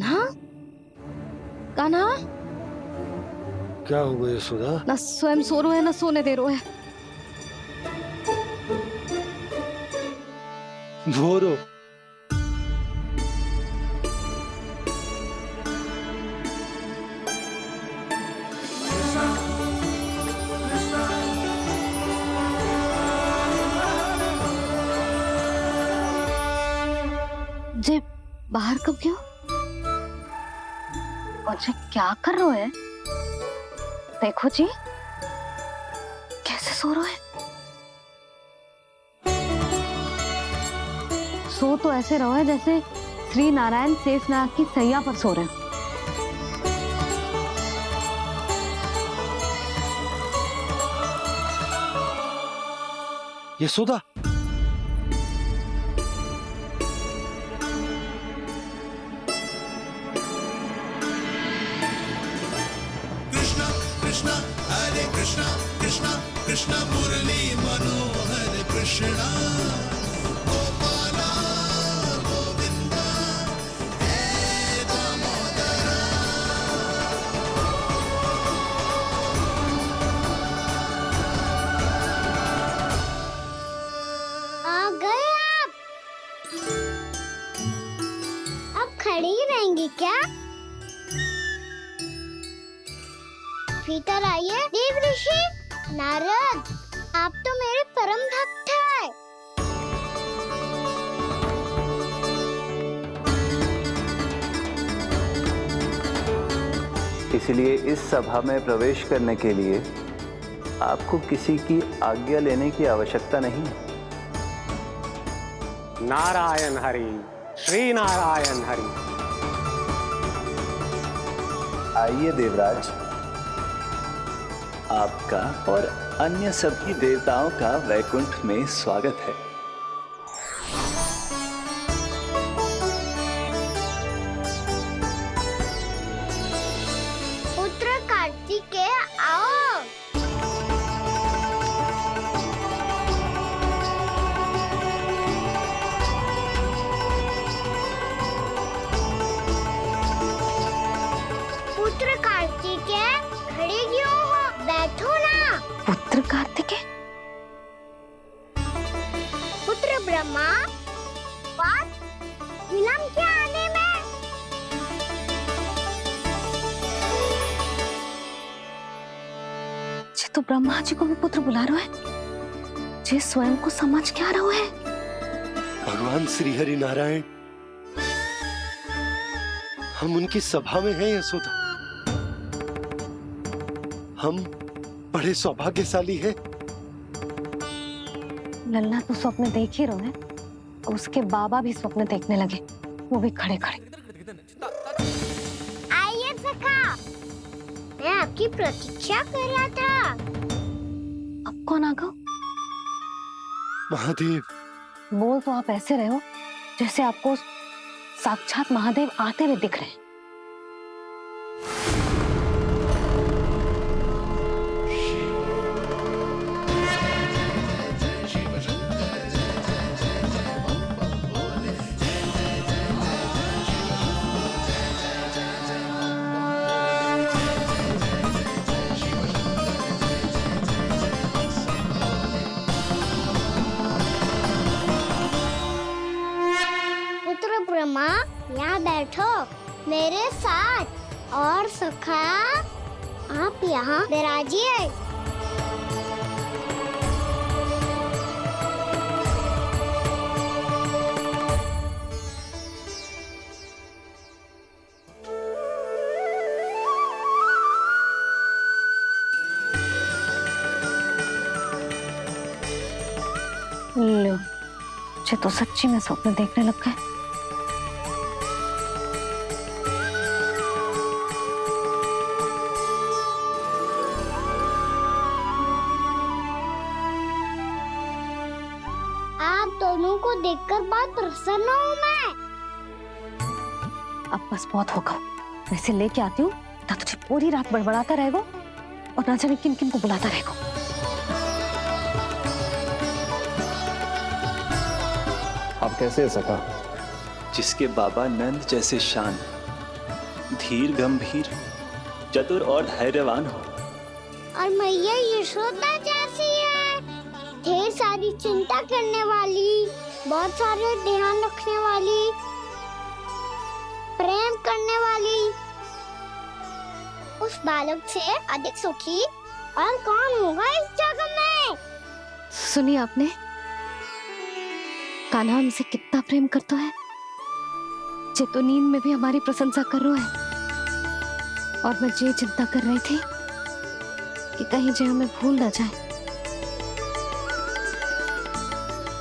कान्हा, कान्हा, क्या हुआ यशोदा? ना स्वयं सो रहे है ना सोने दे रहे है। भोरो जे बाहर कब गयो? और जे क्या कर रहे है? देखो जी कैसे सो रहे हैं। सो तो ऐसे रहो है जैसे श्री नारायण शेषनाग की सैया पर सो रहे हैं। यशोदा, कृष्णा कृष्णा हरे कृष्णा कृष्णा कृष्णा मुरली मनोहर कृष्णा गोपाला गोविंदा हे दामोदरा। आ गए आप? अब खड़ी ही रहेंगी क्या? भीतर आइए। देव ऋषि नारद, आप तो मेरे परम भक्त हैं। इसलिए इस सभा में प्रवेश करने के लिए आपको किसी की आज्ञा लेने की आवश्यकता नहीं है। नारायण हरि, श्री नारायण हरि। आइए देवराज, आपका और अन्य सभी देवताओं का वैकुंठ में स्वागत है। पुत्र कार्तिकेय आओ। पुत्र कार्तिकेय खड़े क्यों हो? बैठो ना। पुत्र कार्तिकेय, पुत्र ब्रह्मा, बात विलंब क्या आने में? जे तो ब्रह्मा जी को भी पुत्र बुला रहे हैं। जे स्वयं को समझ क्या रहे है? भगवान श्री हरि नारायण, हम उनकी सभा में हैं यशोदा। हम बड़े सौभाग्यशाली हैं। लल्ला तो स्वप्न देख ही रहे हैं और उसके बाबा भी स्वप्न देखने लगे, वो भी खड़े खड़े। आइए सखा, मैं आपकी प्रतीक्षा कर रहा था। अब कौन आ गया? महादेव, बोल तो आप ऐसे रहे हो जैसे आपको साक्षात महादेव आते हुए दिख रहे हैं। पुत्र ब्रह्मा, यहाँ बैठो मेरे साथ। और सखा, आप यहाँ विराजिए। लो, मुझे तो सच्ची में स्वप्न देखने लग गए। आप दोनों को देखकर बहुत प्रसन्न हूँ मैं। अब बस बहुत होगा, वैसे लेके आती हूँ ना, तुझे पूरी रात बड़बड़ाता रहेगा और ना जाने किन किन को बुलाता रहेगा। आप कैसे है सखा? जिसके बाबा नंद जैसे शान धीर गंभीर, चतुर और धैर्यवान हो। और मैया यशोदा जैसी है, ढेर सारी चिंता करने वाली, बहुत सारे ध्यान रखने वाली, प्रेम करने वाली। उस बालक से अधिक सुखी और कौन होगा इस जगत में? सुनिए आपने, कान्हा हमसे कितना प्रेम करता है, जे तो नींद में भी हमारी प्रशंसा कर रहा है। और मैं ये चिंता कर रही थी कि कहीं जे हमें भूल ना जाए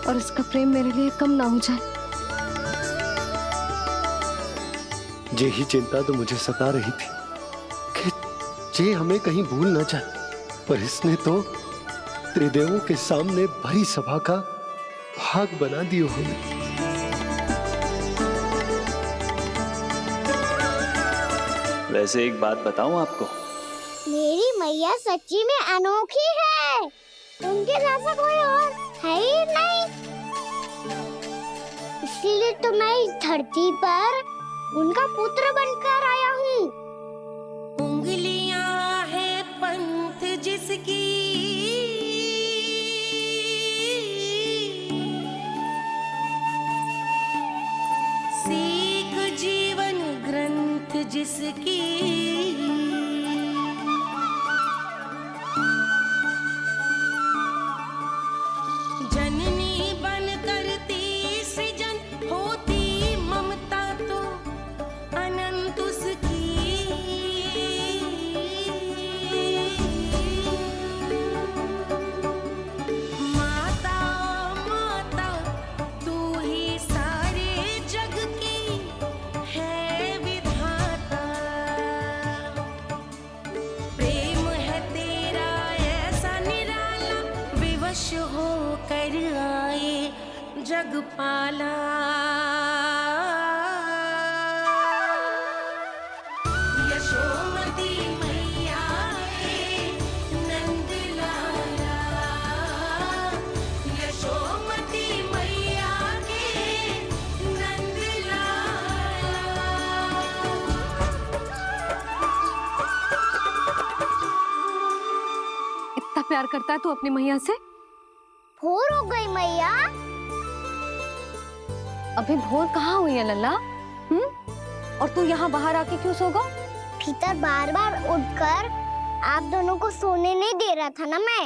और इसका प्रेम मेरे लिए कम ना हो जाए। यही चिंता तो मुझे सता रही थी कि जे हमें कहीं भूल ना जाए, पर इसने तो त्रिदेवों के सामने भरी सभा का भाग बना दियो हमें। वैसे एक बात बताऊं आपको, मेरी मैया सच्ची में अनोखी है, उनके जैसा कोई और है ही नहीं। इसीलिए तो मैं इस धरती पर उनका पुत्र बनकर आया हूँ। उंगलियां है पंथ जिसकी, सीख जीवन ग्रंथ जिसकी, जननी बन करती सृजन होती ममता तो अनंत उसकी। माता माता तू ही सारे जग की है विधाता, प्रेम है तेरा ऐसा निराला, विवश हो कर आए जग पाला। यशोमती मैया के नंद लाला, यशोमती मैया के नंद लाला। इतना प्यार करता है तू अपनी मैया से? भोर हो गई मैया। अभी भोर कहाँ हुई है लल्ला? और तू यहाँ बाहर आके क्यों सो गया? भीतर बार बार उठकर आप दोनों को सोने नहीं दे रहा था ना मैं,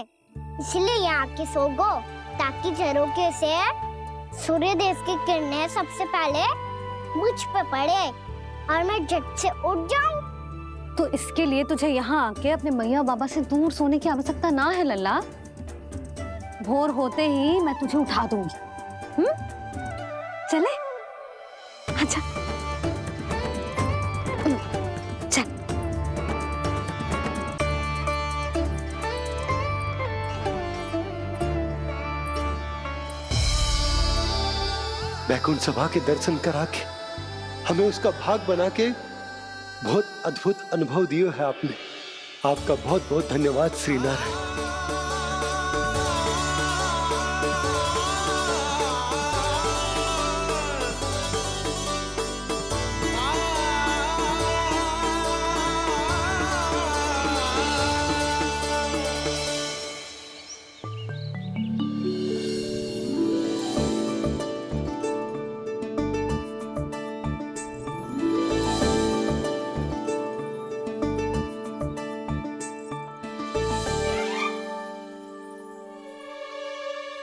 इसलिए यहाँ आके सो गो, ताकि झरोखे से सूर्य देव की किरणें सबसे पहले मुझ पे पड़े और मैं झट से उठ जाऊं। तो इसके लिए तुझे यहाँ आके अपने मैया बाबा से दूर सोने की आवश्यकता ना है लल्ला। भोर होते ही मैं तुझे उठा दूंगी। चले? अच्छा चल। वैकुंठ सभा के दर्शन करा के हमें उसका भाग बना के बहुत अद्भुत अनुभव दियो है आपने। आपका बहुत बहुत धन्यवाद श्री नारायण।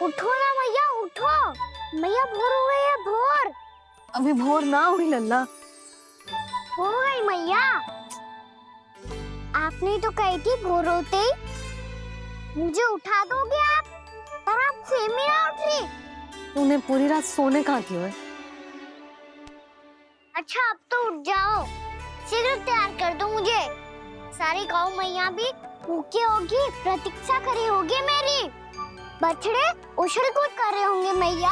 उठो ना मैया, उठो। मैया भोर हो गई है, भोर। अभी भोर ना हुई लल्ला। हो गई मैया। आपने तो कही थी भोर होते ही मुझे उठा दोगे आप, पर आप फिर भी ना उठी। तूने पूरी रात सोने कहाँ की है? अच्छा अब तो उठ जाओ, शीघ्र तैयार कर दो मुझे। सारी गाँव मैया भी भूखी होगी, प्रतीक्षा करी होगी मेरी। बछड़े उछल कूद कर रहे होंगे मैया।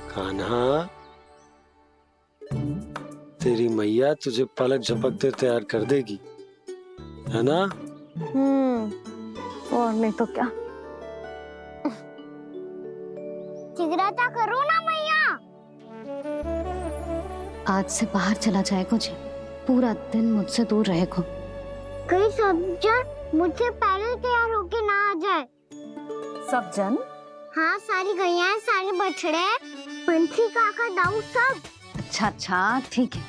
कान्हा, तेरी मैया तुझे पलक झपकते तैयार कर देगी, है ना? और नहीं तो क्या। शीघ्रता करो ना मैया। आज से बाहर चला जाएगा जी। पूरा दिन मुझसे दूर रहेगा। कहीं सब जन मुझसे पहले तैयार होके ना आ जाए। सब जन? हाँ, सारी गैया, सारे बछड़े, पंछी, काका, दाऊ सब। अच्छा अच्छा ठीक है,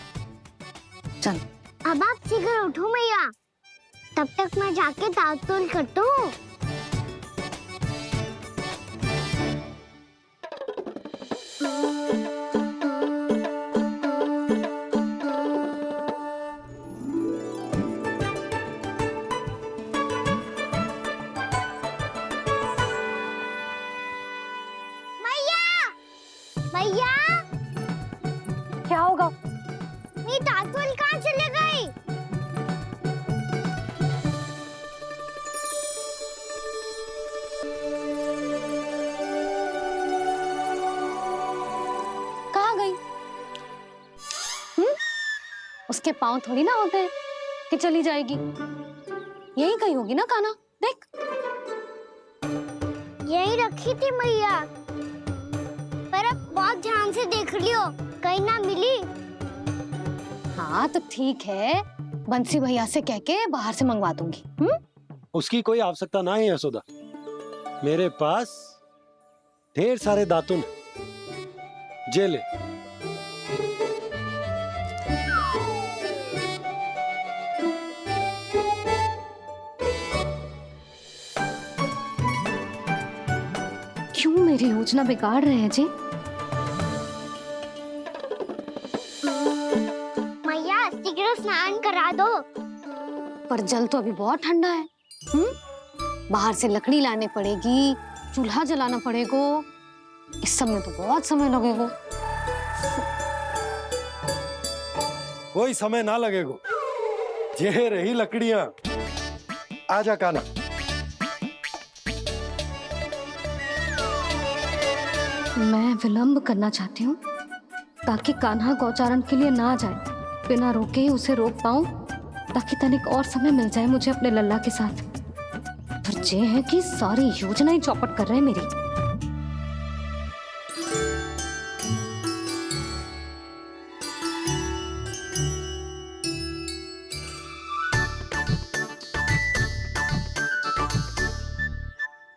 चल। अब आप शीघ्र उठो मैया, तब तक मैं जाके ताल तोल करता हूँ। मैया, क्या होगा? मेरी तातुल कहाँ चले गई? कहाँ गई? उसके पाँव थोड़ी ना होते हैं कि चली जाएगी। यही कहीं होगी ना कान्हा, देख। यही रखी थी मैया, पर अब बहुत ध्यान से देख लियो, कहीं ना मिली। हाँ तो ठीक है, बंसी भैया से कह के बाहर से मंगवा दूंगी। उसकी कोई आवश्यकता ना है यशोदा, मेरे पास ढेर सारे दातुन जे ले। क्यों मेरी योजना बिगाड़ रहे हैं जी? मैया शीघ्र स्नान करा दो। पर जल तो अभी बहुत ठंडा है। बाहर से लकड़ी लाने पड़ेगी, चूल्हा जलाना पड़ेगा, इस सब में तो बहुत समय लगेगा। कोई समय ना लगेगा, ये रही लकड़ियां। आजा कान्हा। मैं विलंब करना चाहती हूँ ताकि कान्हा गौचारण के लिए ना जाए, बिना रोके ही उसे रोक पाऊं, ताकि तनिक और समय मिल जाए मुझे अपने लल्ला के साथ। पर ये है कि सारी योजना ही चौपट कर रहे हैं मेरी।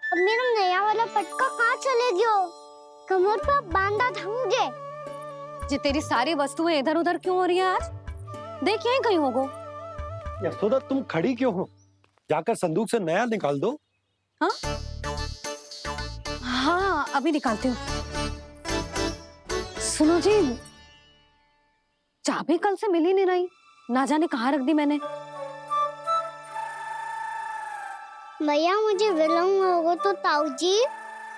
अब मेरा नया वाला पटका कहाँ चले गयो? कमर पर बांधा था मुझे। ये तेरी सारी वस्तुएं इधर उधर क्यों हो रही है आज? देख यहीं कहीं होगो। यशोदा तुम खड़ी क्यों हो? जाकर संदूक से नया निकाल दो। हाँ हाँ अभी निकालती हूँ। सुनो जी, चाबी कल से मिल ही नहीं रही, ना जाने कहाँ रख दी मैंने। मैया मुझे विलम्ब होगा तो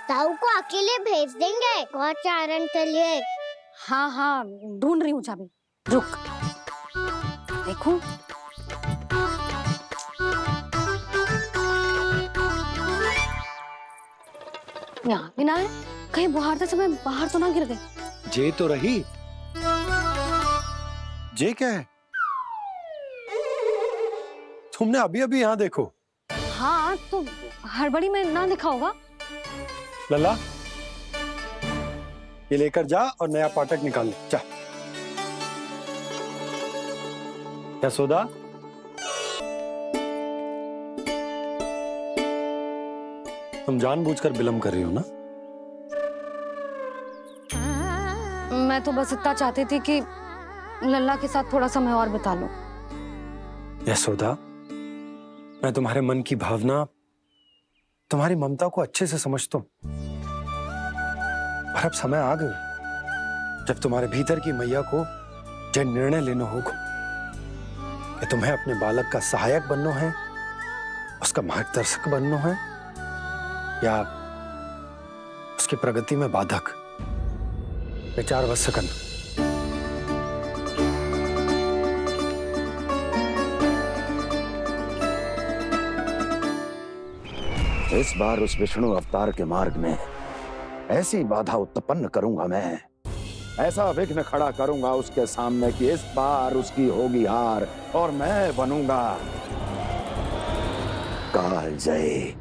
ताऊ को अकेले भेज देंगे गौचारण के लिए। हाँ हाँ ढूंढ रही हूँ चाबी, रुक। देखूं। यहाँ भी ना है, कहीं बुहारते समय बाहर तो ना गिर गई। जे तो रही। जे क्या है? तुमने अभी अभी यहाँ देखो। हाँ तो हड़बड़ी में ना दिखा होगा। लल्ला, ये लेकर जा और नया पाठक निकाल ले, जा। यशोदा, तुम जानबूझकर विलंब कर रही हो ना? मैं तो बस इतना चाहती थी कि लल्ला के साथ थोड़ा समय और बिता लो। यशोदा, मैं तुम्हारे मन की भावना, तुम्हारी ममता को अच्छे से समझता हूं। पर अब समय आ गया जब तुम्हारे भीतर की मैया को जो निर्णय लेना होगा कि तुम्हें अपने बालक का सहायक बनना है, उसका मार्गदर्शक बनना है, या उसकी प्रगति में बाधक। विचार अवश्य करना। इस बार उस विष्णु अवतार के मार्ग में ऐसी बाधा उत्पन्न करूंगा मैं, ऐसा विघ्न खड़ा करूंगा उसके सामने कि इस बार उसकी होगी हार और मैं बनूंगा कालजयी।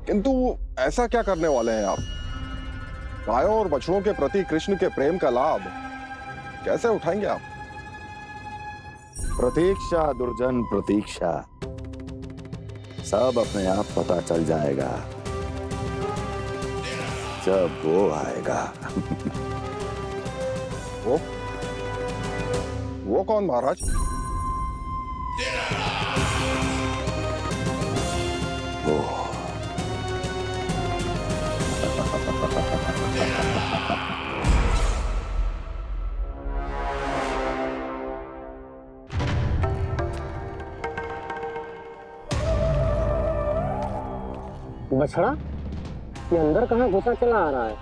किंतु ऐसा क्या करने वाले हैं आप? गायों और बछड़ों के प्रति कृष्ण के प्रेम का लाभ कैसे उठाएंगे आप? प्रतीक्षा दुर्जन प्रतीक्षा, सब अपने आप पता चल जाएगा जब वो आएगा। वो कौन महाराज? वो बछड़ा ये अंदर कहाँ घुसा चला आ रहा है?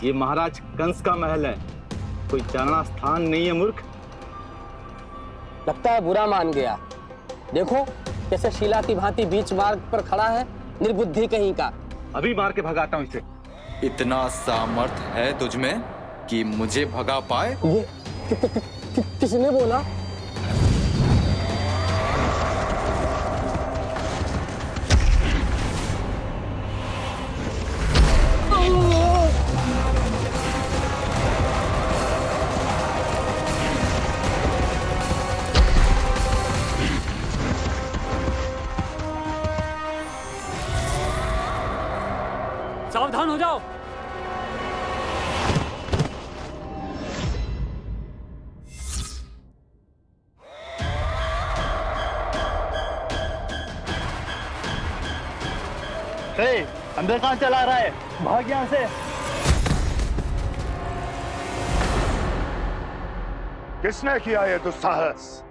ये महाराज कंस का महल है, कोई जाना स्थान नहीं है मूर्ख। लगता है बुरा मान गया। देखो कैसे शीला की भांति बीच मार्ग पर खड़ा है, निर्बुद्धि कहीं का। अभी मार के भगाता हूँ इसे। इतना सामर्थ है तुझमें कि मुझे भगा पाए? ये किसने बोला? सावधान हो जाओ। अंदर कहाँ चला रहा है? भाग यहाँ से। किसने किया ये दुस्साहस?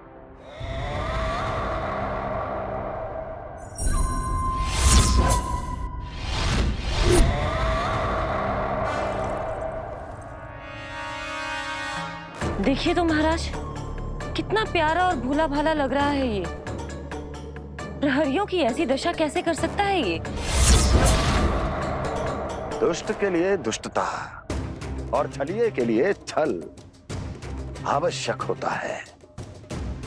देखिए तो महाराज, कितना प्यारा और भोला भाला लग रहा है ये। प्रहरियों की ऐसी दशा कैसे कर सकता है ये? दुष्ट के लिए दुष्टता और छलिए के लिए छल आवश्यक होता है।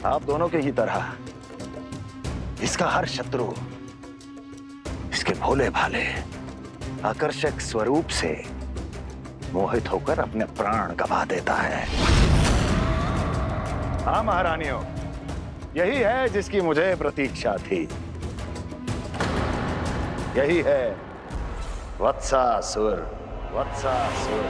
आप दोनों के ही तरह इसका हर शत्रु इसके भोले भाले आकर्षक स्वरूप से मोहित होकर अपने प्राण गंवा देता है। हाँ महारानियों, यही है जिसकी मुझे प्रतीक्षा थी। यही है वत्सासुर। वत्सासुर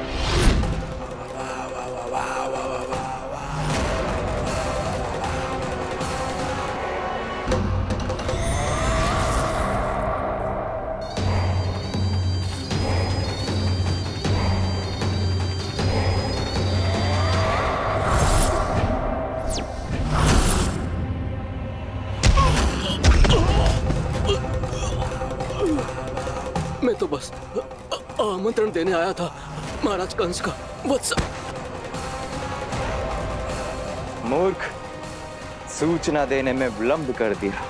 मैं तो बस आमंत्रण देने आया था महाराज कंस का। वत्सा मूर्ख, सूचना देने में विलंब कर दिया।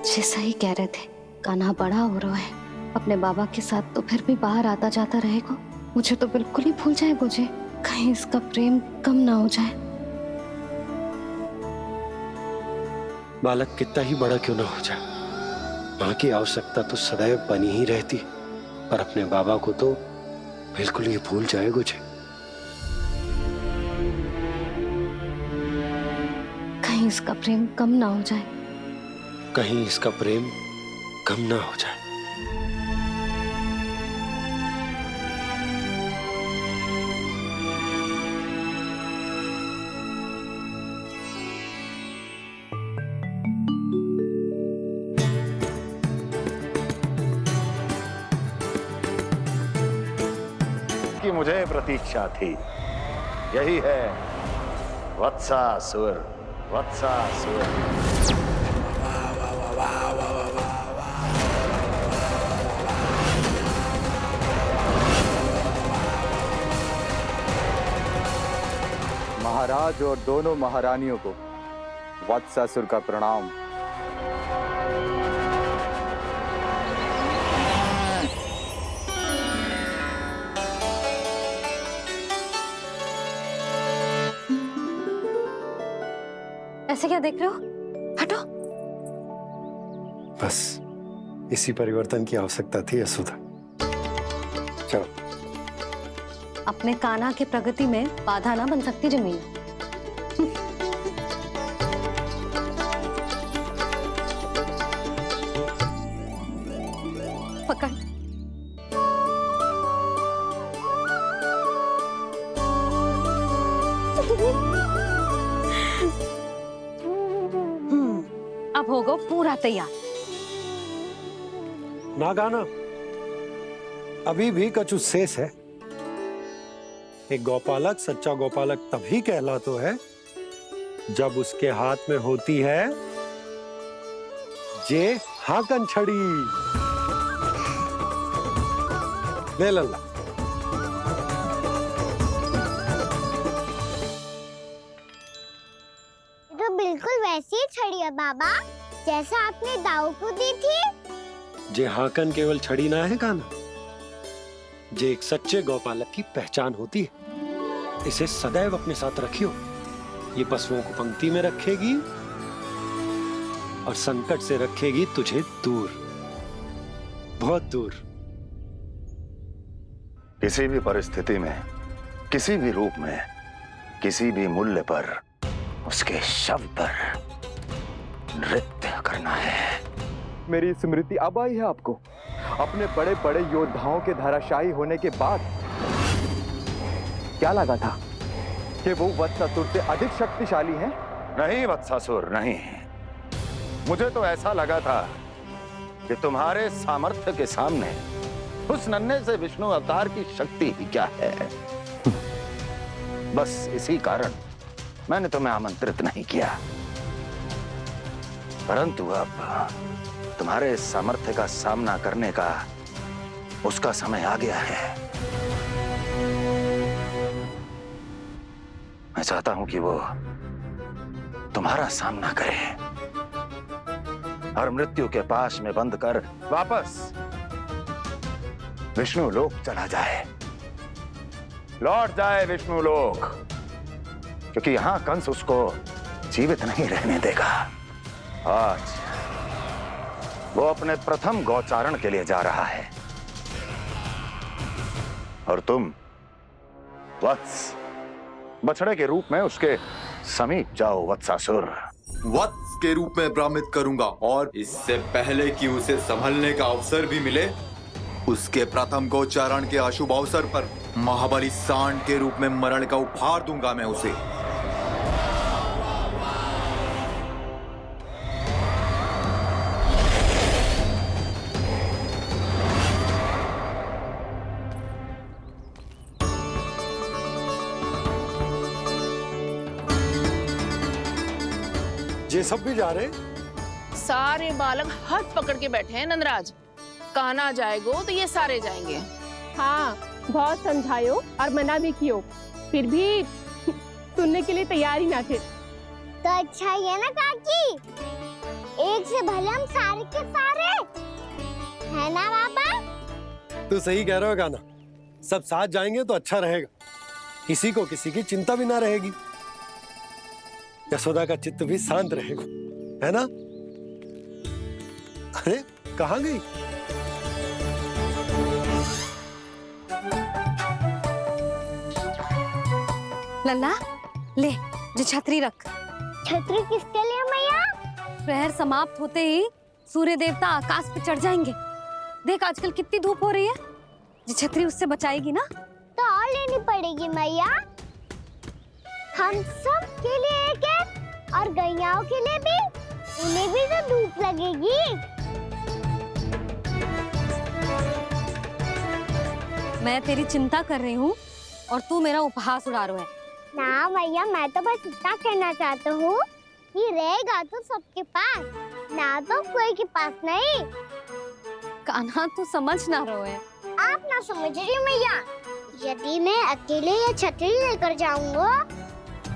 जैसा ही कह रहे थे, कान्हा बड़ा हो रहा है अपने बाबा के साथ, तो फिर भी बाहर आता जाता रहेगा। मुझे तो बिल्कुल ही भूल जाए मुझे, कहीं इसका प्रेम कम ना हो जाए। बालक कितना ही बड़ा क्यों ना हो जाए, माँ की आवश्यकता तो सदैव बनी ही रहती, पर अपने बाबा को तो बिल्कुल ही भूल जाए मुझे। कहीं इसका प्रेम कम ना हो जाए। कहीं इसका प्रेम कम ना हो जाए। की मुझे प्रतीक्षा थी। यही है वत्सासुर। वत्सासुर महाराज और दोनों महारानियों को वत्सासुर का प्रणाम। ऐसे क्या देख रहे हो? हटो। बस इसी परिवर्तन की आवश्यकता थी यशोदा। चलो। अपने कान्हा के प्रगति में बाधा ना बन सकती जमीन। पकड़। अब होगा पूरा तैयार। ना गाना, अभी भी कछु शेष है। एक गौपालक सच्चा गौपालक तभी कहलाता है जब उसके हाथ में होती है जे हाकन छड़ी। ले लल्ला। तो बिल्कुल वैसी ही छड़ी है बाबा जैसा आपने दाऊ को दी थी। जे हाकन केवल छड़ी ना है कान्हा, जे एक सच्चे गौपालक की पहचान होती है। इसे सदैव अपने साथ रखियो। ये पशुओं को पंक्ति में रखेगी और संकट से रखेगी तुझे दूर, बहुत दूर। किसी भी परिस्थिति में, किसी भी रूप में, किसी भी मूल्य पर उसके शव पर नृत्य करना है। मेरी स्मृति अब आई है आपको? अपने बड़े बड़े योद्धाओं के धराशायी होने के बाद क्या लगा था कि वो वत्सासुर से अधिक शक्तिशाली हैं? नहीं वत्सासुर, नहीं। मुझे तो ऐसा लगा था कि तुम्हारे सामर्थ्य के सामने उस नन्हे से विष्णु अवतार की शक्ति ही क्या है। बस इसी कारण मैंने तुम्हें आमंत्रित नहीं किया। परंतु अब तुम्हारे सामर्थ्य का सामना करने का उसका समय आ गया है। मैं चाहता हूं कि वो तुम्हारा सामना करे और मृत्यु के पाश में बंद कर वापस विष्णु लोक चला जाए, लौट जाए विष्णु लोक, क्योंकि यहां कंस उसको जीवित नहीं रहने देगा। आज वो अपने प्रथम गौचारण के लिए जा रहा है और तुम वत्स, बछड़े के रूप में उसके समीप जाओ वत्सासुर। वत्स के रूप में भ्रमित करूंगा और इससे पहले कि उसे संभलने का अवसर भी मिले, उसके प्रथम गोचारण के अशुभ अवसर पर महाबली सांड के रूप में मरण का उपहार दूंगा मैं उसे। ये सब भी जा रहे? सारे बालक हाथ पकड़ के बैठे हैं नंदराज। कान्हा जाएगो तो ये सारे जाएंगे। हाँ, बहुत समझायो और मना भी कियो, फिर भी सुनने के लिए तैयार ही ना थे। तो अच्छा ही है ना काकी, एक से भले हम सारे के सारे है ना बाबा। तू सही कह रहे हो गाना, सब साथ जाएंगे तो अच्छा रहेगा, किसी को किसी की चिंता भी ना रहेगी, यशोदा का चित्त भी शांत रहेगा, है ना? अरे कहाँ गई? लल्ला ले, जो छतरी रख। छतरी किसके लिए मैया? प्रहर समाप्त होते ही सूर्य देवता आकाश पे चढ़ जाएंगे। देख आजकल कितनी धूप हो रही है, जो छतरी उससे बचाएगी ना। तो और लेनी पड़ेगी मैया, हम सब के लिए एक एक और गैयाओं के लिए भी, उन्हें भी तो धूप लगेगी। मैं तेरी चिंता कर रही हूँ और तू मेरा उपहास उड़ा रहा है। ना मैया, मैं तो बस इतना कहना चाहता हूँ कि रहेगा तो सबके पास, ना तो कोई के पास नहीं। कान्हा तू समझ ना रहे है। आप ना समझ रही मैया, यदि मैं अकेले ये छतरी लेकर जाऊंगा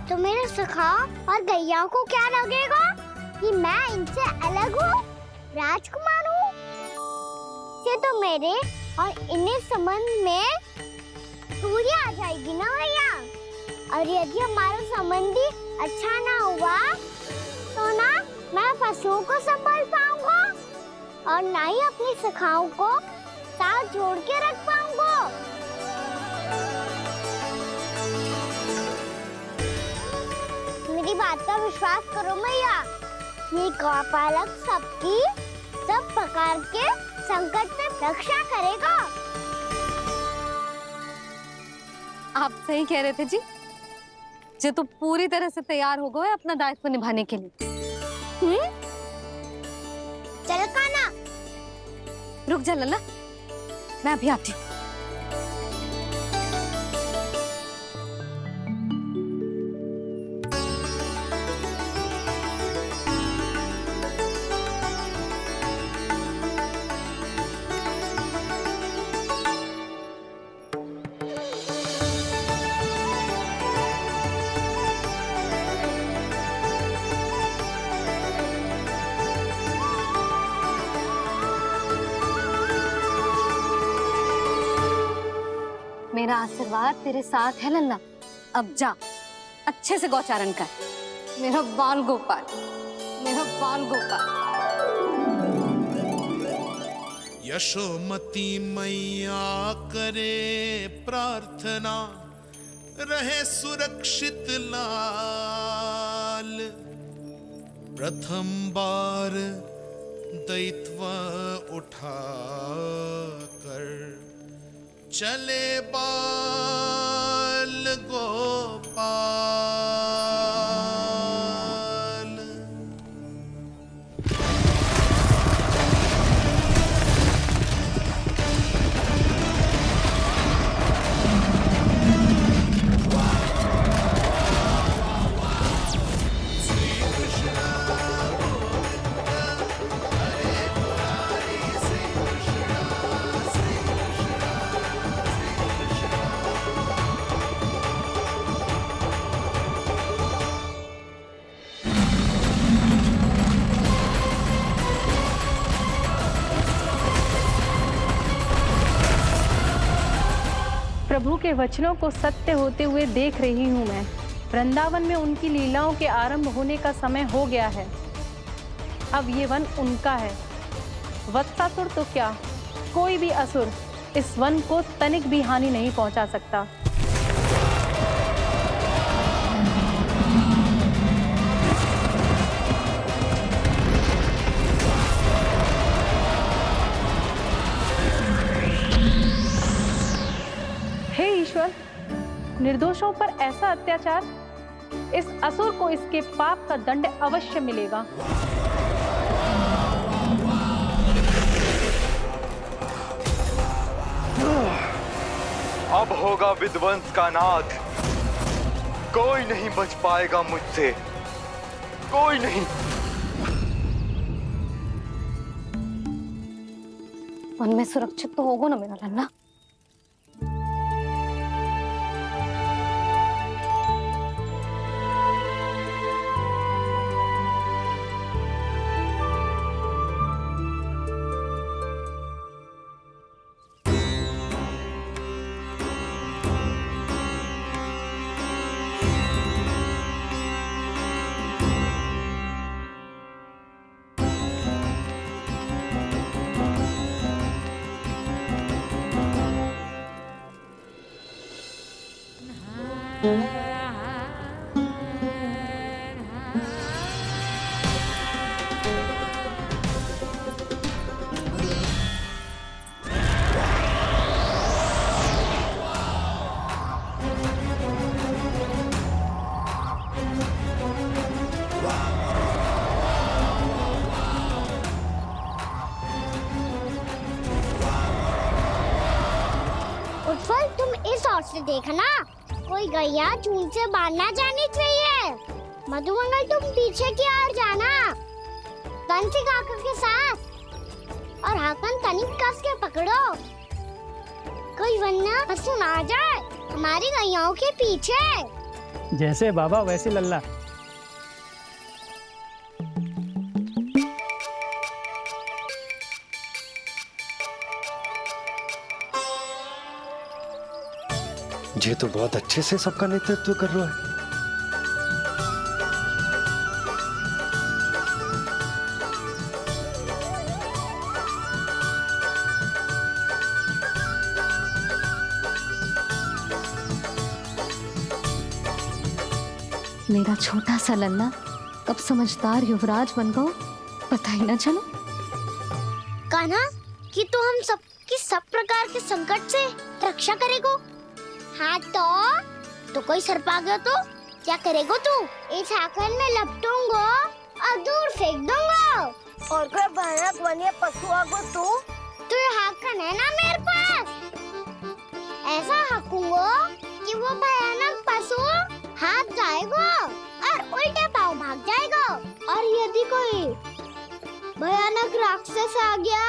तो मेरे सखा और गैयाओं को क्या लगेगा कि मैं इनसे अलग हूँ, राजकुमार हूँ। ये तो मेरे और इन्हें संबंध में दूरी आ जाएगी ना भैया। और यदि हमारा संबंध अच्छा ना हुआ मैं पशुओं को संभाल पाऊंगा और ना ही अपनी सखाओं को साथ जोड़ के रख पाऊंगा। मेरी बात का विश्वास करो मैया, ये गौपालक सबकी सब प्रकार के संकट से रक्षा करेगा। आप सही कह रहे थे जी। जे तो पूरी तरह से तैयार हो गए अपना दायित्व निभाने के लिए। चल काना। रुक जा लल्ला, मैं अभी आती हूँ। मेरा आशीर्वाद तेरे साथ है लल्ला। अब जा, अच्छे से गौचारण कर। मेरा बाल गोपाल, मेरा बाल गोपाल। यशोमती मैया करे प्रार्थना, रहे सुरक्षित लाल। प्रथम बार दैत्व उठा कर चले बाल गोपाल। प्रभु के वचनों को सत्य होते हुए देख रही हूँ मैं। वृंदावन में उनकी लीलाओं के आरंभ होने का समय हो गया है। अब ये वन उनका है। वत्सासुर तो क्या, कोई भी असुर इस वन को तनिक भी हानि नहीं पहुंचा सकता। हे ईश्वर, निर्दोषों पर ऐसा अत्याचार, इस असुर को इसके पाप का दंड अवश्य मिलेगा। अब होगा विध्वंस का नाद। कोई नहीं बच पाएगा मुझसे, कोई नहीं। वन में सुरक्षित तो होगा ना मेरा लल्ला। उत्पल, तुम इस ओर से देखना, कोई गैया चून से बाहर ना जानी चाहिए। मधुमंगल, तुम पीछे की ओर जाना, कंसी काका के साथ। और हाकन तनिक कस के पकड़ो, कोई वरना असुर ना आ जाए हमारी गैयाओं के पीछे। जैसे बाबा वैसे लल्ला। ये तो बहुत अच्छे से सबका नेतृत्व कर रहा है। मेरा छोटा सा लल्ला कब समझदार युवराज बन गो पता ही ना चलो। कान्हा कि तू हम सब की सब प्रकार के संकट से रक्षा करेगो। हाँ तो कोई सर्प आ गया तो क्या करेगो तू? इस हाकन में लपटूंगो और दूर फेंक दूंगा। और कोई भयानक वन्य पशु आगो तो ये हाकन है ना मेरे पास, ऐसा हाकूंगो कि वो भयानक पशु हाथ जाएगा और उल्टे पाँव भाग जाएगा। और यदि कोई भयानक राक्षस आ गया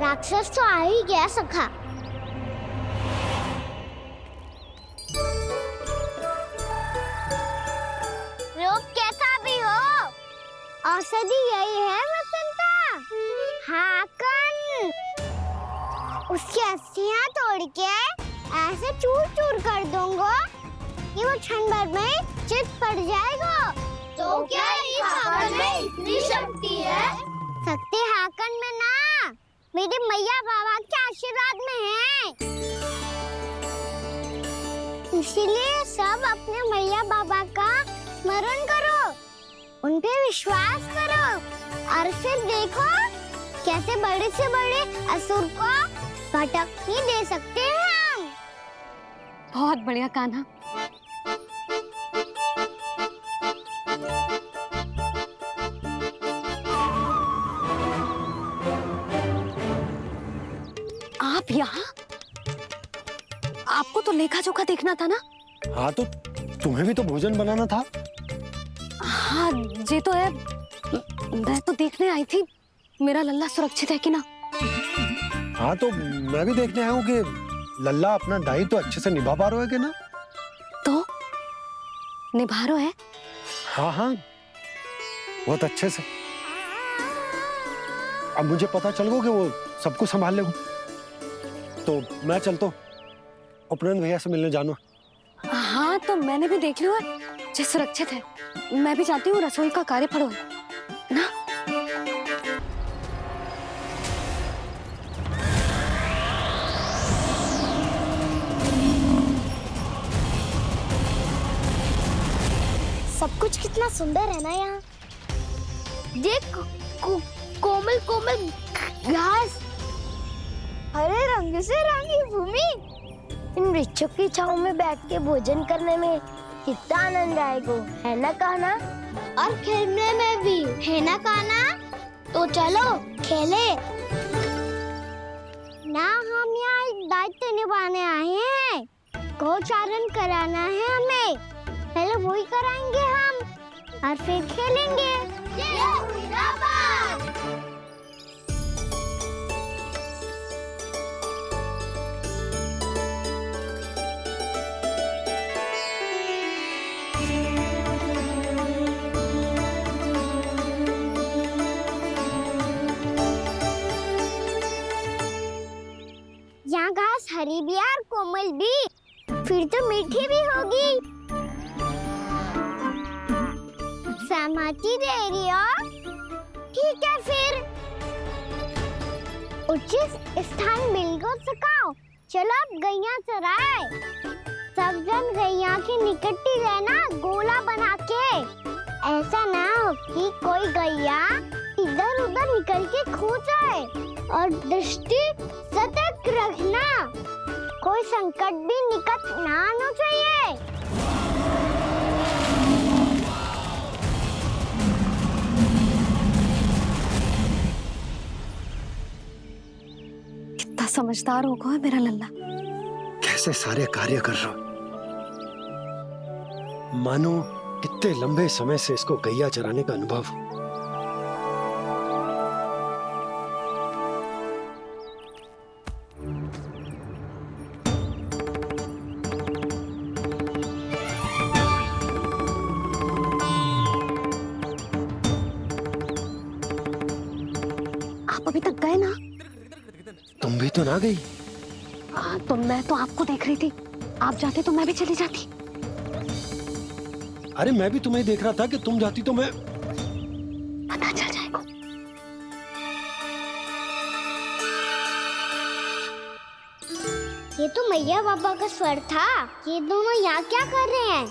राक्षस तो आ ही गया सखा। रोग कैसा भी हो औषधि यही है वतन का हाकन। उसकी अस्थियां तोड़ के ऐसे चूर चूर कर दूंगा कि वो क्षण भर में चित पड़ जाएगा। तो क्या इस हाकन में इतनी शक्ति है? शक्ति हाकन में ना मेरे मैया बाबा के आशीर्वाद में है। इसीलिए सब अपने मैया बाबा का स्मरण करो, उन पे विश्वास करो और फिर देखो कैसे बड़े से बड़े असुर को भटकने दे सकते हैं हम। बहुत बढ़िया कान्हा। आप यहाँ? आपको तो लेखा जोखा देखना था ना? हाँ तो तुम्हें भी तो भोजन बनाना था। हाँ ये तो है, मैं तो देखने आई थी मेरा लल्ला सुरक्षित है कि ना। हाँ तो मैं भी देखने आया हूँ कि लल्ला अपना दायित्व तो अच्छे से निभा पा रहा है कि ना। तो निभा रहा है? हाँ हाँ बहुत अच्छे से। अब मुझे पता चल गया कि वो सब कुछ संभाल लेगा। तो मैं चलता हूँ, उपनंद भैया से मिलने जाना। हाँ तो मैंने भी देख लिया जो सुरक्षित है। मैं भी चाहती हूँ रसोई का कार्य पड़ो ना। सब कुछ कितना सुंदर है ना यहाँ। देख कोमल कोमल घास, हरे रंग से रंगी भूमि। इन वृक्षों की छांव में बैठ के भोजन करने में कितना आनंद आएगा, है ना कान्हा? और खेलने में भी, है ना कान्हा? तो चलो खेले ना। हम यहाँ एक दायित्व निभाने आए हैं, गोचारण कराना है हमें। पहले वही कराएंगे हम और फिर खेलेंगे। यहाँ घास हरी भी और कोमल भी, फिर तो मीठी भी होगी। सहमति दे रही हो? ठीक है फिर उचित स्थान मिलकर सकाओ। चलो अब गैया चराए। सब जन गैया के निकट ही रहना गोला बना के। ऐसा ना हो कि कोई गैया इधर उधर निकल के खो जाए। और दृष्टि सतर्क रखना, कोई संकट भी निकट ना आना चाहिए। कितना समझदार होगा है मेरा लल्ला। कैसे सारे कार्य कर रहा, मानो कितने लंबे समय से इसको गैया चराने का अनुभव हो। आप अभी तक गए ना? तुम भी तो ना गई। तो मैं तो आपको देख रही थी, आप जाते तो मैं भी चली जाती। अरे मैं भी तुम्हें देख रहा था कि तुम जाती तो मैं पता चल जाएगा। ये तो मैया बाबा का स्वर था। ये दोनों यहाँ क्या कर रहे हैं?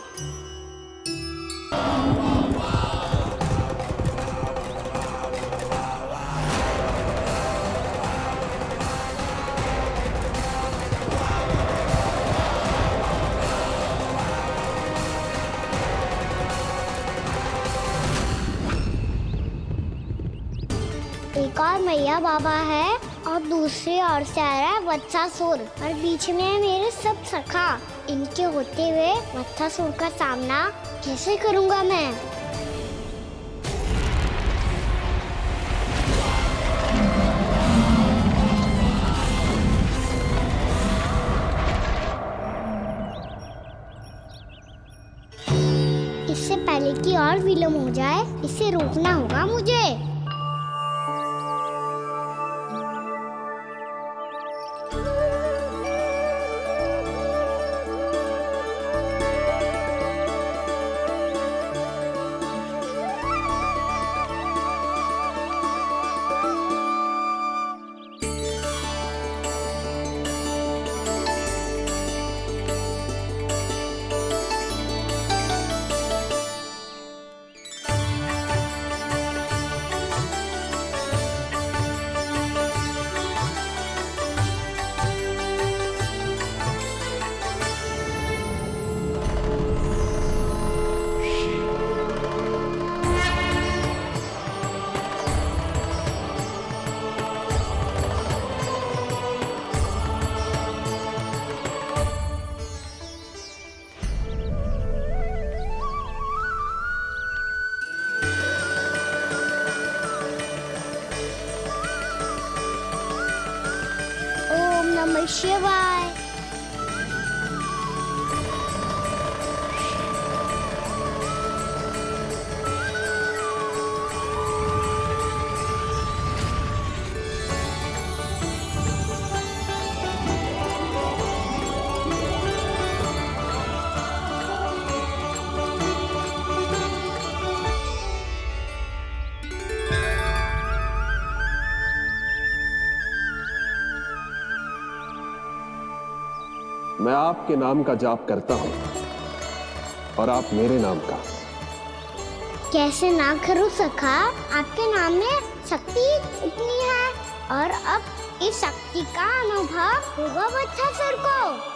एक और मैया बाबा है और दूसरी ओर से आ रहा है वत्सासुर और बीच में है मेरे सब सखा। इनके होते हुए वत्सासुर का सामना कैसे करूंगा मैं? इससे पहले कि और विलम्ब हो जाए, इसे रोकना होगा मुझे। ओम नमः शिवाय। मैं आपके नाम का जाप करता हूं और आप मेरे नाम का। कैसे ना करूं सखा? आपके नाम में शक्ति इतनी है और अब इस शक्ति का अनुभव होगा वत्सासुर को।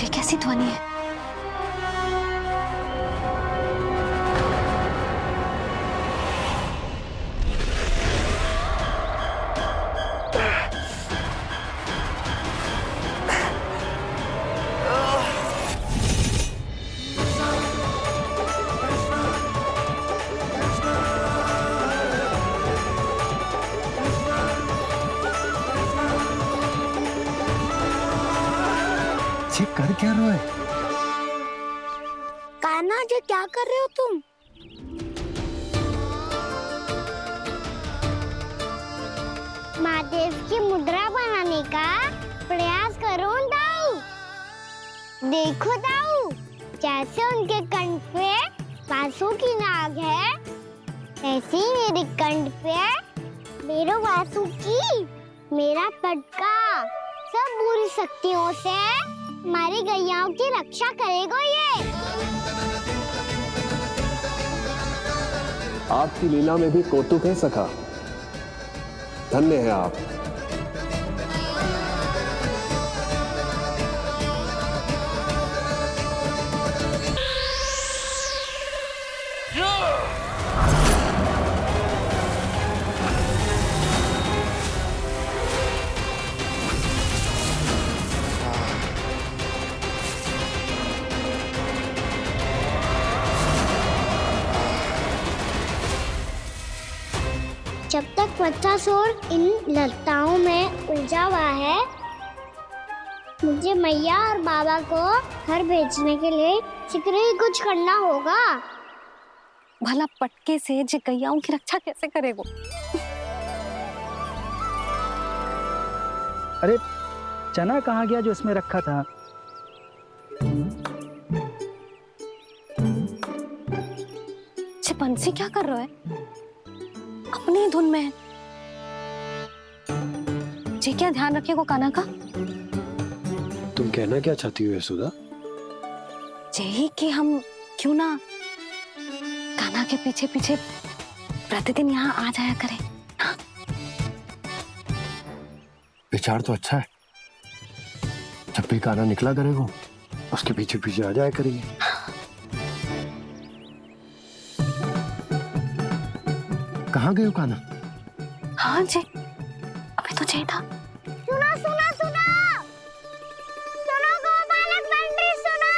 ये कैसी ध्वनि है? कर क्या रहे हो? कान्हा जी क्या कर रहे हो तुम? महादेव की मुद्रा बनाने का प्रयास करो दाऊ। देखो दाऊ, जैसे उनके कंठ पे वासु की नाग है, ऐसे ही मेरे कंठ पे मेरे वासु की मेरा पटका सब बुरी शक्तियों से हमारी गैयाओं की रक्षा करेगा ये। आपकी लीला में भी कौतुक है सखा। धन्य है आप। बच्चासुर इन लताओं में उलझा हुआ है। मुझे मैया और बाबा को घर भेजने के लिए शीघ्र ही कुछ करना होगा। भला पटके से गैयाओं की रक्षा कैसे करेगो? अरे चना कहाँ गया जो इसमें रखा था? बंसी क्या कर रहा है? अपनी धुन में है। जी क्या ध्यान रखिएगा कान्हा का। तुम कहना क्या चाहती हो यशोदा? यही कि हम क्यों ना कान्हा के पीछे पीछे प्रतिदिन यहाँ आ जाया करें। हाँ? विचार तो अच्छा है। जब भी कान्हा निकला करेगा उसके पीछे पीछे आ जाया करेंगे। कहाँ गए हो कान्हा? हाँ जी, अभी तो चाहिए था। सुनो सुनो सुनो सुनो गोपालक पंडित सुनो।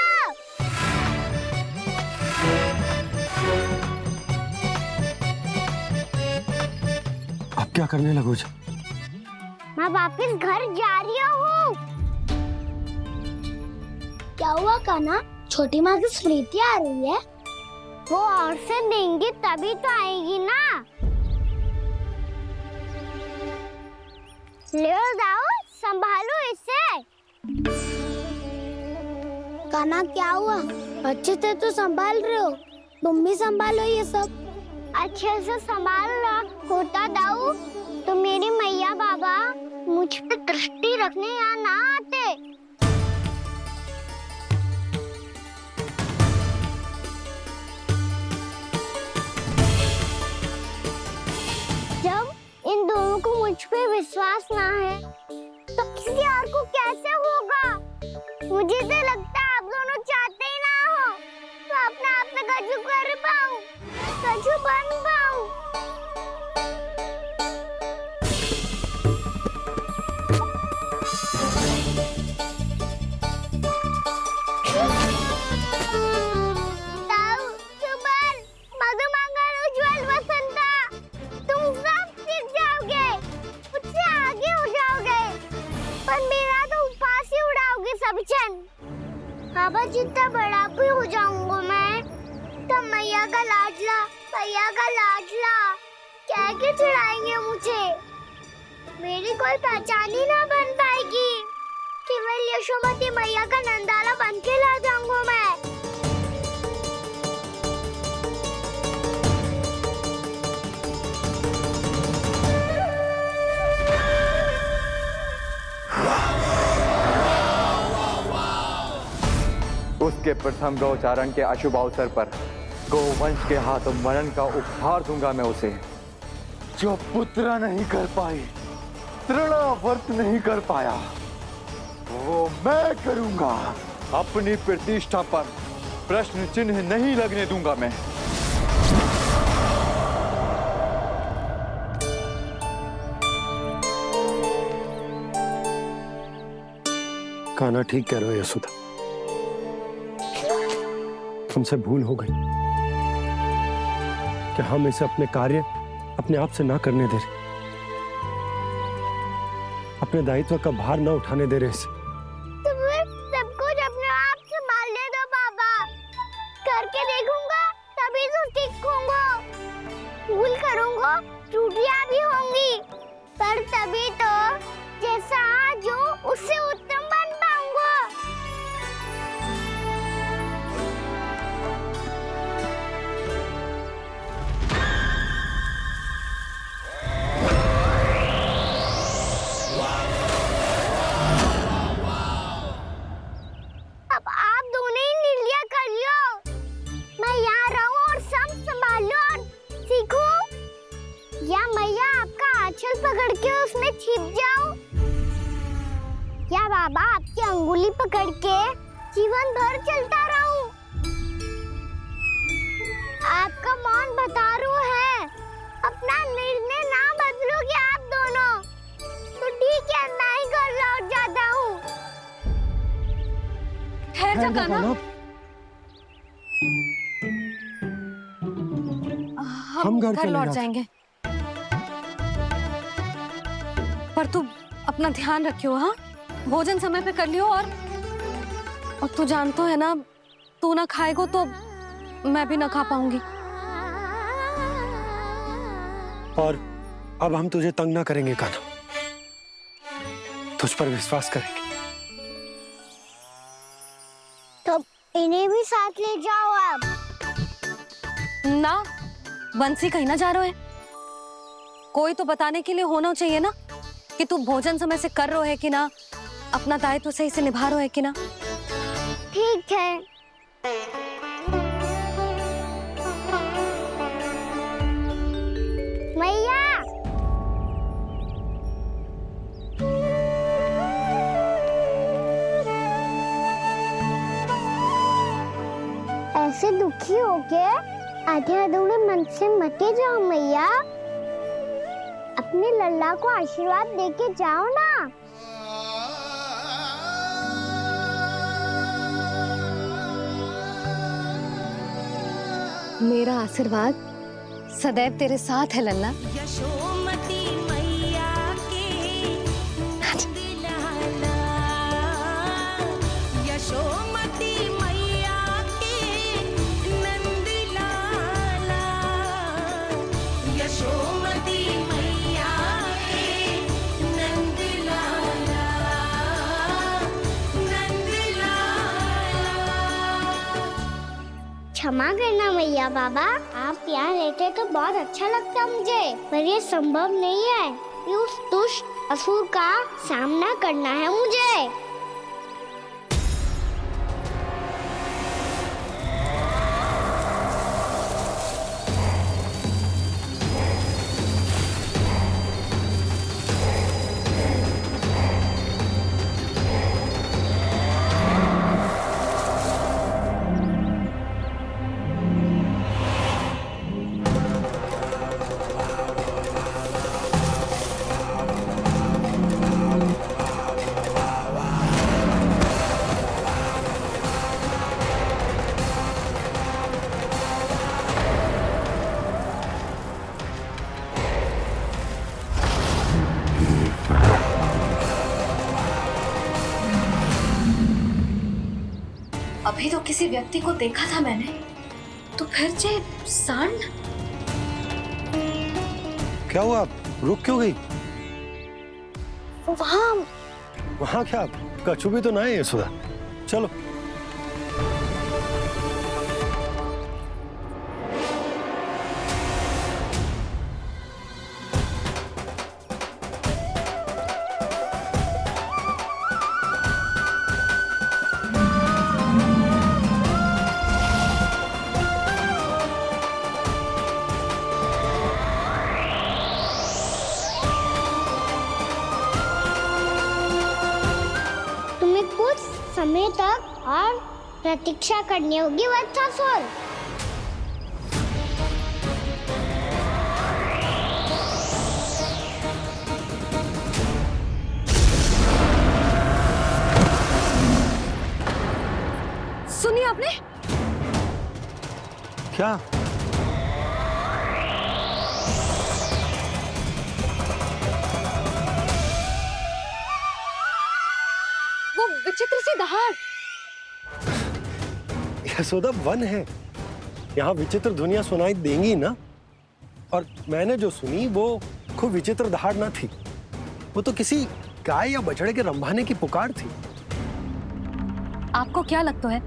अब क्या करने लगो? मैं वापस घर जा रही हूँ। क्या हुआ कान्हा? छोटी माँ की स्मृति आ रही है। वो और से देंगी तभी तो आएगी ना। ले जाओ, संभालो इसे। कान्हा क्या हुआ? अच्छे से तो संभाल रहे हो, तुम भी संभालो ये सब। अच्छे से संभाल लो होता दाऊ तो मेरी मैया बाबा मुझ पे दृष्टि रखने यहाँ ना आते। जब इन दोनों को मुझ पे विश्वास ना है तो किसी और को कैसे होगा? मुझे तो लगता है आप दोनों चाहते ही ना हो तो अपने आप में गजू कर पाऊं, गजू बन पाऊं। बाबा जितना बड़ा भी हो जाऊंगा मैं तब मैया का लाडला कह के चिढ़ाएंगे मुझे। मेरी कोई पहचान ही ना बन पाएगी। केवल यशोमती मैया का नंदाला बन के ला जाऊंगा मैं। उसके प्रथम गौचारण के अशुभ अवसर पर गोवंश के हाथों मरण का उपहार दूंगा मैं उसे। जो पुत्र नहीं कर पाई, तृणावर्त नहीं कर पाया, वो मैं करूंगा। अपनी प्रतिष्ठा पर प्रश्न चिन्ह नहीं लगने दूंगा मैं। कान्हा ठीक कह रहे हो यशोदा, हमसे भूल हो गई कि हम इसे अपने कार्य अपने आप से ना करने दे रहे, अपने दायित्व का भार ना उठाने दे रहे इसे। तो फिर सब कुछ अपने आप से मान ले दो बाबा। करके देखूंगा तभी तो सीखूंगा। भूल करूंगा, त्रुटियां भी होंगी, पर तभी तो जैसा आज हूं उससे उत्तम बन पाऊंगा। अब आप दोनों ही निर्णय कर लो। मैं यहाँ रहूं और सब संभालूं और सीखूं, या मैया आपका आंचल पकड़ के उसमें छिप जाऊं, या बाबा आपकी अंगुली पकड़ के जीवन भर चलता रहूं। आपका मौन बतारू है। अपना निर्णय ना बदलोगे आप दोनों तो ठीक है, मैं ही घर लौट जाता हूँ। ठहर जा कान्हा। हम घर लौट जाएंगे। पर तू अपना ध्यान रखियो, हाँ? भोजन समय पे कर लियो। और तू जानतो है ना, तू ना खाएगो तो मैं भी ना खा पाऊंगी। और अब हम तुझे तंग ना करेंगे कान्हा, तुझ पर विश्वास करेंगे। तो इन्हें भी साथ ले जाओ अब। ना, बंसी कहीं ना जा रहे है। कोई तो बताने के लिए होना चाहिए ना कि तू भोजन समय से कर रहे है कि ना, अपना दायित्व सही से निभा रहे है कि ना। ठीक है। मैया, ऐसे दुखी हो के आधे अधूरे मन से मत जाओ मैया। अपने लल्ला को आशीर्वाद देके जाओ ना। मेरा आशीर्वाद सदैव तेरे साथ है लल्ला। यशोमती मैया के नंद लाला, यशोमती मैया के नंद लाला, यशोमती मैया के नंद लाला, नंद लाला। क्षमा करना मैया बाबा, आप यहाँ रहते तो बहुत अच्छा लगता मुझे, पर ये संभव नहीं है। ये उस दुष्ट असुर का सामना करना है मुझे। अभी तो किसी व्यक्ति को देखा था मैंने, तो फिर जे सांड। क्या हुआ, रुक क्यों गई? वहाँ क्या कछु भी तो ना है यशोदा, चलो। समय तक और प्रतीक्षा करनी होगी वत्सासुर। सुनिए आपने क्या? वो विचित्र सी दहाड़। यशोदा वन है, यहाँ विचित्र ध्वनियां सुनाई देंगी ना। और मैंने जो सुनी वो खूब विचित्र दहाड़ ना थी, वो तो किसी गाय या बछड़े के रंभाने की पुकार थी। आपको क्या लगता है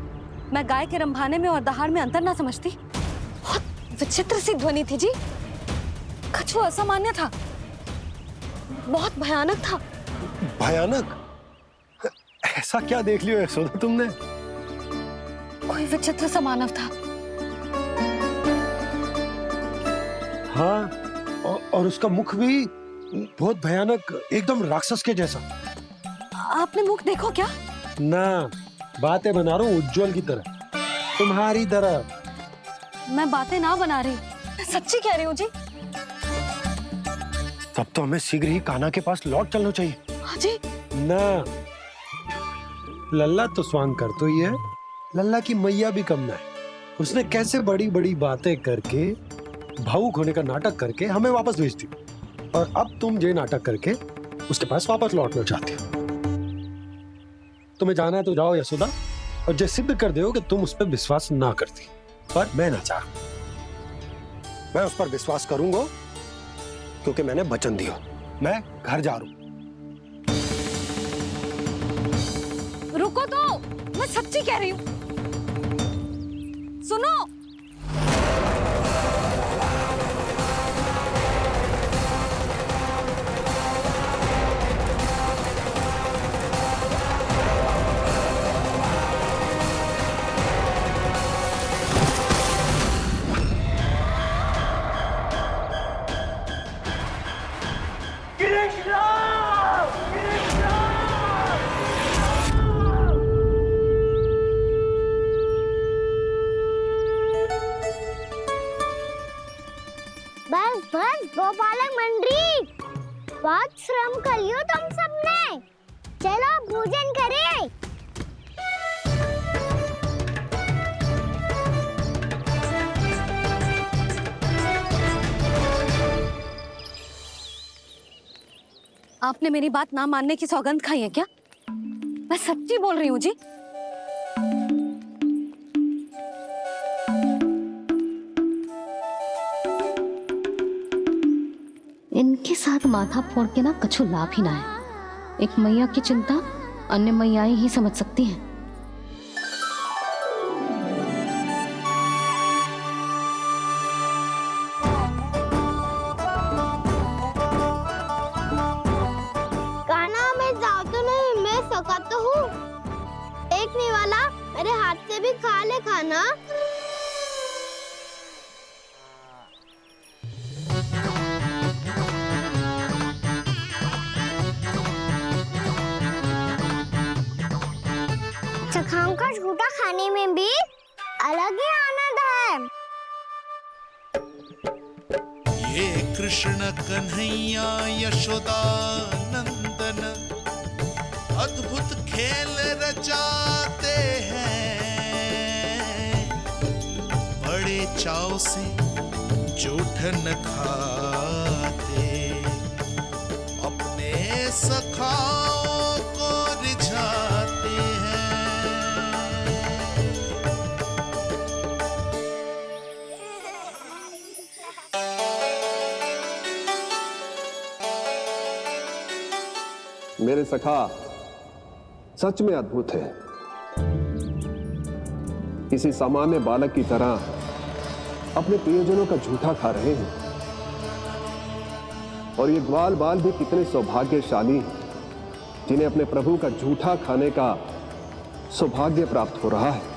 मैं गाय के रंभाने में और दहाड़ में अंतर ना समझती? बहुत विचित्र सी ध्वनि थी जी, कुछ वो असामान्य था, बहुत भयानक था। भयानक? ऐसा क्या देख लियो यशोदा तुमने? कोई विचित्र सा मानव था। हाँ, और उसका मुख भी बहुत भयानक, एकदम राक्षस के जैसा। आपने मुख देखो क्या? ना, बातें बना रहा हूँ उज्जवल की तरह, तुम्हारी तरह। मैं बातें ना बना रही, मैं सच्ची कह रही हूँ जी। तब तो हमें शीघ्र ही कान्हा के पास लौट चलना चाहिए। हाँ जी। ना, लल्ला तो स्वांग कर तो ही है, लल्ला की मैया भी कम ना है। उसने कैसे बड़ी बड़ी बातें करके, भावुक होने का नाटक करके हमें वापस भेज दी, और अब तुम ये नाटक करके उसके पास वापस लौटना चाहती हो। तुम्हें जाना है तो जाओ यशोदा, और ये सिद्ध कर दो कि तुम उस पर विश्वास ना करती। पर मैं ना चाह, मैं उस पर विश्वास करूंगा क्योंकि मैंने वचन दिया। मैं घर जा रहा हूं। रुको तो, मैं सच्ची कह रही हूँ। सुनो, बस बस गोपालक मंडली, बहुत श्रम कर लियो तुम सबने। चलो भोजन करें। आपने मेरी बात ना मानने की सौगंध खाई है क्या? मैं सच्ची बोल रही हूँ जी। इनके साथ माथा फोड़ के ना कछु लाभ ही ना है। एक मैया की चिंता अन्य मैयाएं ही समझ सकती हैं। कान्हा, मैं जाता नहीं, मैं सका तो हूँ। देखने वाला मेरे हाथ से भी खा ले खाना। चखाओं का झूठा खाने में भी अलग ही आनंद है। ये कृष्ण कन्हैया यशोदा नंदन अद्भुत खेल रचाते हैं, बड़े चाव से जूठन खाते, अपने सखाओं को रिझाते हैं। मेरे सखा सच में अद्भुत है। किसी सामान्य बालक की तरह अपने प्रियजनों का झूठा खा रहे हैं। और ये ग्वाल बाल भी कितने सौभाग्यशाली हैं जिन्हें अपने प्रभु का झूठा खाने का सौभाग्य प्राप्त हो रहा है।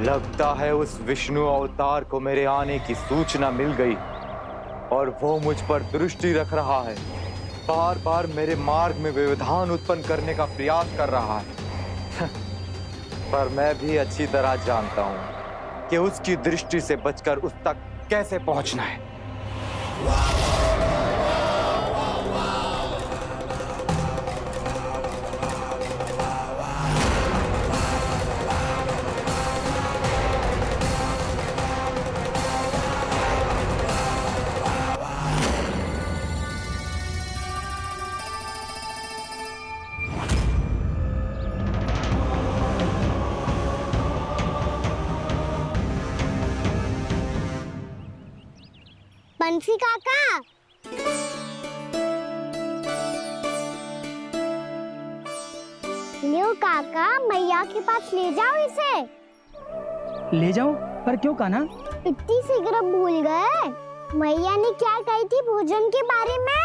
लगता है उस विष्णु अवतार को मेरे आने की सूचना मिल गई और वो मुझ पर दृष्टि रख रहा है। बार बार मेरे मार्ग में व्यवधान उत्पन्न करने का प्रयास कर रहा है। पर मैं भी अच्छी तरह जानता हूं कि उसकी दृष्टि से बचकर उस तक कैसे पहुंचना है। बंसी काका, लियो काका, मैया के पास ले जाओ इसे। ले जाओ? पर क्यों कान्हा? इतनी शीघ्र भूल गए? मैया ने क्या कही थी भोजन के बारे में?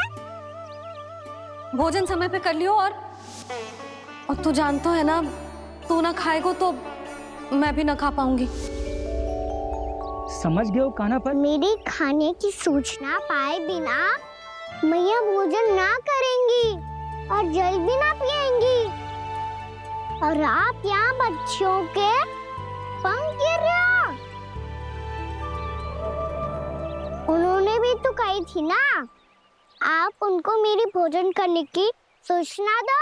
भोजन समय पे कर लियो। और तू जानता है ना, तू ना खाएगो तो मैं भी ना खा पाऊंगी। समझ गए हो कान्हा? पर मेरी खाने की सूचना पाए बिना मैया भोजन ना करेंगी और जल भी ना पिएंगी। और आप यहाँ बच्चों के पंख गिर रहे हो। उन्होंने भी तो कही थी ना, आप उनको मेरी भोजन करने की सूचना दो।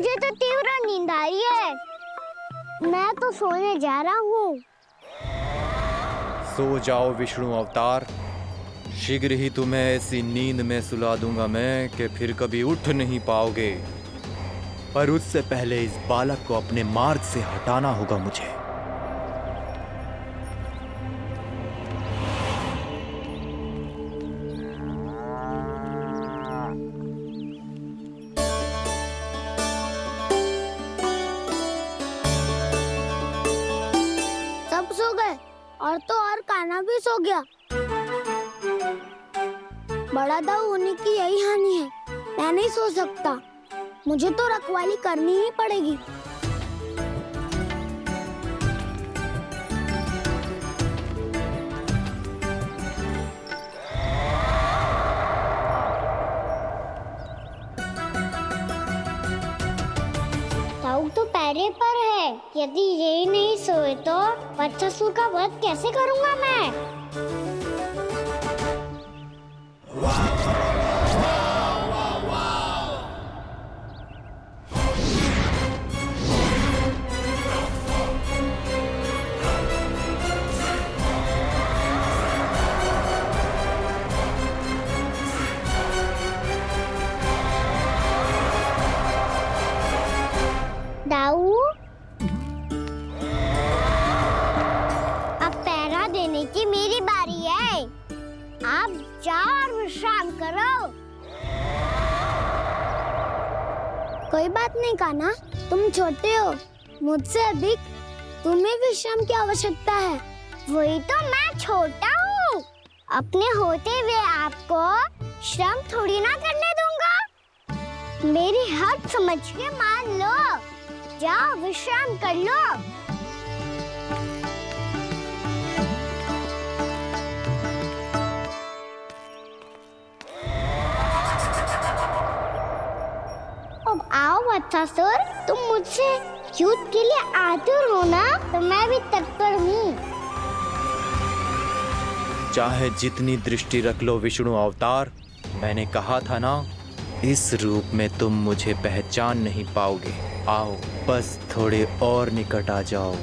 मुझे तो तीव्र नींद आ रही है। मैं तो सोने जा रहा हूँ। सो जाओ विष्णु अवतार, शीघ्र ही तुम्हें ऐसी नींद में सुला दूंगा मैं कि फिर कभी उठ नहीं पाओगे। पर उससे पहले इस बालक को अपने मार्ग से हटाना होगा मुझे। सब सो गए और तो और कान्हा भी सो गया। बड़ा दाऊ होने की यही हानि है। मैं नहीं सो सकता, मुझे तो रखवाली करनी ही पड़ेगी। दाऊ तो पैरे पर है। यदि यही नहीं सोए तो वत्सासुर का वध कैसे करूंगा मैं? दाऊ, अब पहरा देने की मेरी बारी है। आप जाओ और विश्राम करो। कोई बात नहीं कान्हा, तुम छोटे हो, मुझसे अधिक तुम्हें विश्राम की आवश्यकता है। वही तो मैं छोटा हूँ, अपने होते हुए आपको श्रम थोड़ी ना करने दूंगा। मेरी हद समझ के मान लो। जाओ विश्राम कर लो। अब आओ वत्सासुर, तुम मुझसे युद्ध के लिए आतुर हो ना, तो मैं भी तत्पर हूँ। चाहे जितनी दृष्टि रख लो विष्णु अवतार, मैंने कहा था ना, इस रूप में तुम मुझे पहचान नहीं पाओगे। आओ बस थोड़े और निकट आ जाओ,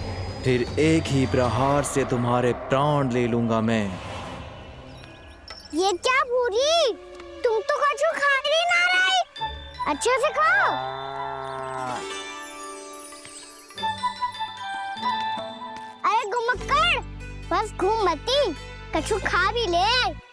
फिर एक ही प्रहार से तुम्हारे प्राण ले लूंगा मैं। ये क्या भूरी, तुम तो कछु खा ही ना रही। अच्छे से खाओ। अरे घुमक्कड़, बस घूम मती, कछु खा भी ले।